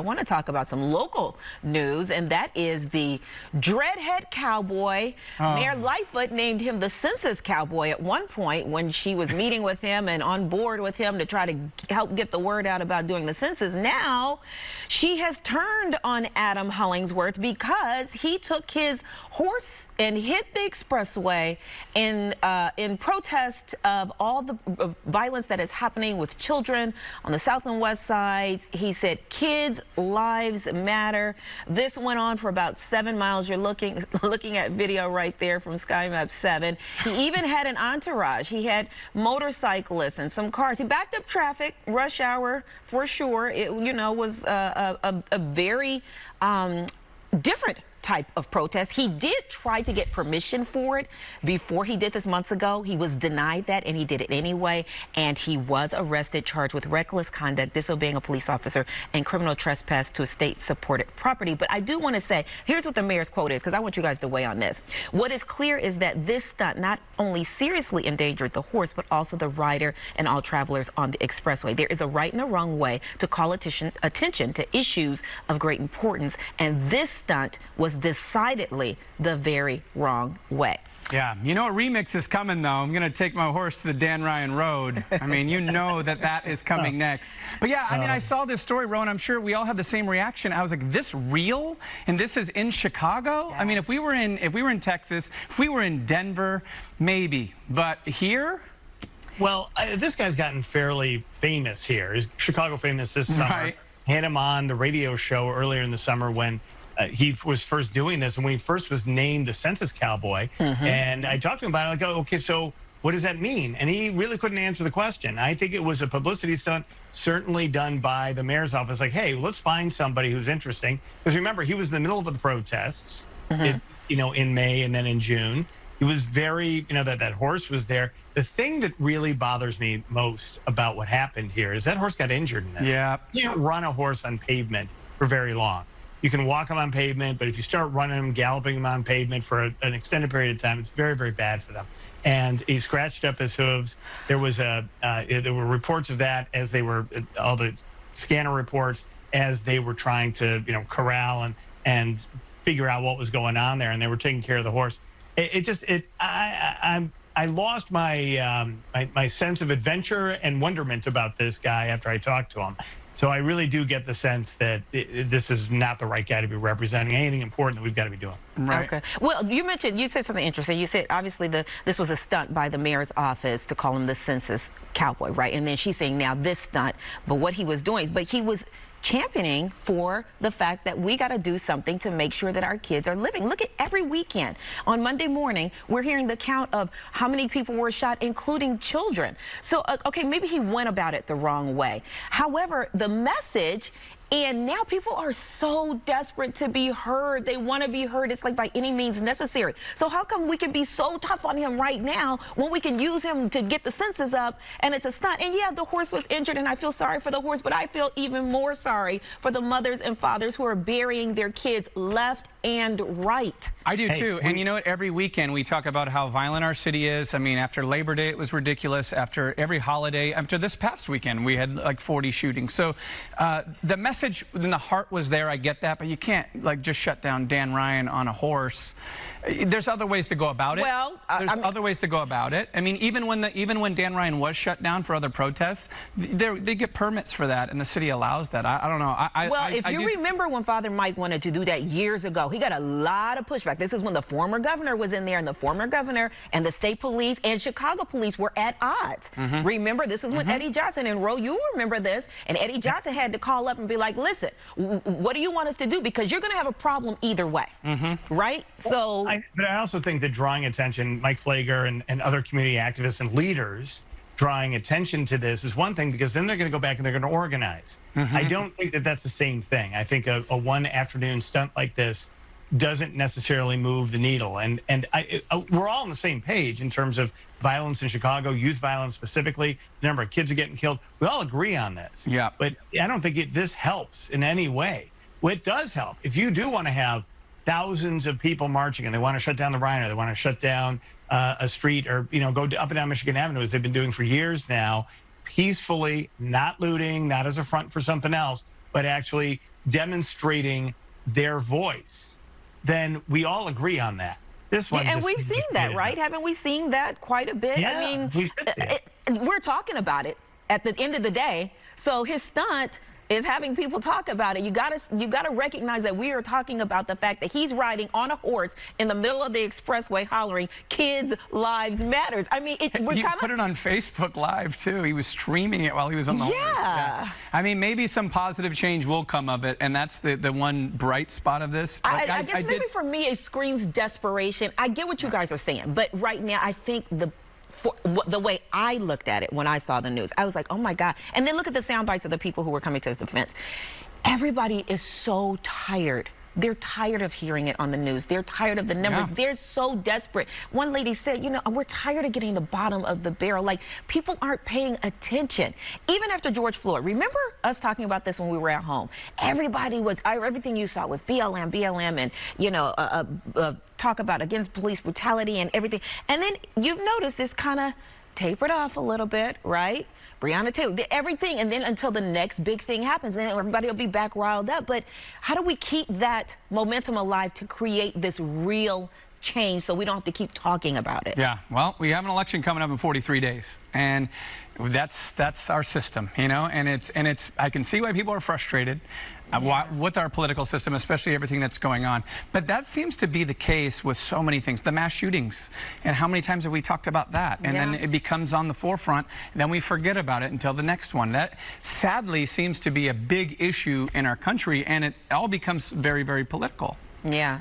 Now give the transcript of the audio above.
I want to talk about some local news, and that is the Dreadhead Cowboy. Mayor Lightfoot named him the Census Cowboy at one point when she was meeting with him and on board with him to try to help get the word out about doing the census. Now, she has turned on Adam Hollingsworth because he took his horse and hit the expressway in protest of all the violence that is happening with children on the south and west sides. He said kids' lives matter. This went on for about 7 miles. You're looking at video right there from SkyMap 7. He even had an entourage. He had motorcyclists and some cars. He backed up traffic, rush hour for sure. It, you know, was a very different type of protest. He did try to get permission for it before he did this months ago. He was denied that, and he did it anyway, and he was arrested, charged with reckless conduct, disobeying a police officer, and criminal trespass to a state-supported property. But I do want to say, here's what the mayor's quote is, because I want you guys to weigh on this. What is clear is that this stunt not only seriously endangered the horse, but also the rider and all travelers on the expressway. There is a right and a wrong way to call attention to issues of great importance, and this stunt was decidedly the very wrong way. Yeah, you know a remix is coming, though. I'm going to take my horse to the Dan Ryan Road. I mean, you know that is coming next. But yeah, I mean, I saw this story, Rowan. I'm sure we all had the same reaction. I was like, this real? And this is in Chicago? Yeah. I mean, if we were in Texas, if we were in Denver, maybe. But here? Well, this guy's gotten fairly famous here. He's Chicago famous this summer. Right. Had him on the radio show earlier in the summer when he was first doing this, and when he first was named the Census Cowboy, and I talked to him about it, like, oh, okay, so what does that mean? And he really couldn't answer the question. I think it was a publicity stunt, certainly done by the mayor's office, like, hey, let's find somebody who's interesting. Because remember, he was in the middle of the protests, you know, in May and then in June. He was very, you know, that horse was there. The thing that really bothers me most about what happened here is that horse got injured in this. Yeah. You can't run a horse on pavement for very long. You can walk him on pavement, but if you start running him, galloping him on pavement for an extended period of time, it's very, very bad for them. And he scratched up his hooves. There was there were reports of that as they were, all the scanner reports, as they were trying to, you know, corral and figure out what was going on there, and they were taking care of the horse. I lost my my sense of adventure and wonderment about this guy after I talked to him. So I really do get the sense that this is not the right guy to be representing anything important that we've got to be doing. Right. Okay. Well, you said something interesting. You said, obviously, this was a stunt by the mayor's office to call him the Census Cowboy, right? And then she's saying now this stunt, but what he was doing, but he was championing for the fact that we got to do something to make sure that our kids are living. Look at every weekend. On Monday morning, we're hearing the count of how many people were shot, including children. So, okay, maybe he went about it the wrong way. However, the message, and now people are so desperate to be heard. They want to be heard. It's like by any means necessary. So how come we can be so tough on him right now when we can use him to get the census up and it's a stunt? And yeah, the horse was injured, and I feel sorry for the horse, but I feel even more sorry for the mothers and fathers who are burying their kids left and right. I do too. And you know what? Every weekend we talk about how violent our city is. I mean, after Labor Day, it was ridiculous. After every holiday, after this past weekend, we had like 40 shootings. So the message in the heart was there. I get that, but you can't like just shut down Dan Ryan on a horse. There's other ways to go about it. Well, there's other ways to go about it. I mean, even when Dan Ryan was shut down for other protests, they get permits for that, and the city allows that. I don't know. Well, if you remember when Father Mike wanted to do that years ago, he got a lot of pushback. This is when the former governor was in there, and the former governor and the state police and Chicago police were at odds. Remember, this is when Eddie Johnson, and Ro, you remember this, and Eddie Johnson had to call up and be like, listen, what do you want us to do? Because you're going to have a problem either way, right? So. But I also think that drawing attention, Mike Flager and other community activists and leaders drawing attention to this is one thing, because then they're going to go back and they're going to organize. I don't think that that's the same thing. I think a one afternoon stunt like this doesn't necessarily move the needle. And we're all on the same page in terms of violence in Chicago, youth violence specifically. The number of kids are getting killed. We all agree on this. Yeah. But I don't think this helps in any way. Well, it does help. If you do want to have thousands of people marching and they want to shut down the Rhine, or they want to shut down a street, or, you know, go up and down Michigan Avenue, as they've been doing for years now, peacefully, not looting, not as a front for something else, but actually demonstrating their voice, then we all agree on that. This one, and we've seen that, right? Haven't we seen that quite a bit? Yeah, I mean, we should see it. We're talking about it at the end of the day. So his stunt is having people talk about it. You gotta recognize that we are talking about the fact that he's riding on a horse in the middle of the expressway hollering, "Kids' lives matters." I mean, he put it on Facebook Live too. He was streaming it while he was on the horse. Yeah. I mean, maybe some positive change will come of it, and that's the one bright spot of this. I guess maybe for me it screams desperation. I get what you guys are saying, but right now I think the way I looked at it when I saw the news, I was like, oh my God. And then look at the sound bites of the people who were coming to his defense. Everybody is so tired. They're tired of hearing it on the news. They're tired of the numbers. Yeah. They're so desperate. One lady said, you know, we're tired of getting the bottom of the barrel. Like, people aren't paying attention. Even after George Floyd, remember us talking about this when we were at home? Everybody was, everything you saw was BLM, and, you know, talk about against police brutality and everything. And then you've noticed this kind of tapered off a little bit, right? Breonna Taylor, everything, and then until the next big thing happens, then everybody will be back riled up. But how do we keep that momentum alive to create this real change so we don't have to keep talking about it? Yeah, well, we have an election coming up in 43 days, and that's our system, you know, and it's I can see why people are frustrated with our political system, especially everything that's going on. But that seems to be the case with so many things. The mass shootings, and how many times have we talked about that? And then it becomes on the forefront, and then we forget about it until the next one. That sadly seems to be a big issue in our country, and it all becomes very, very political. Yeah.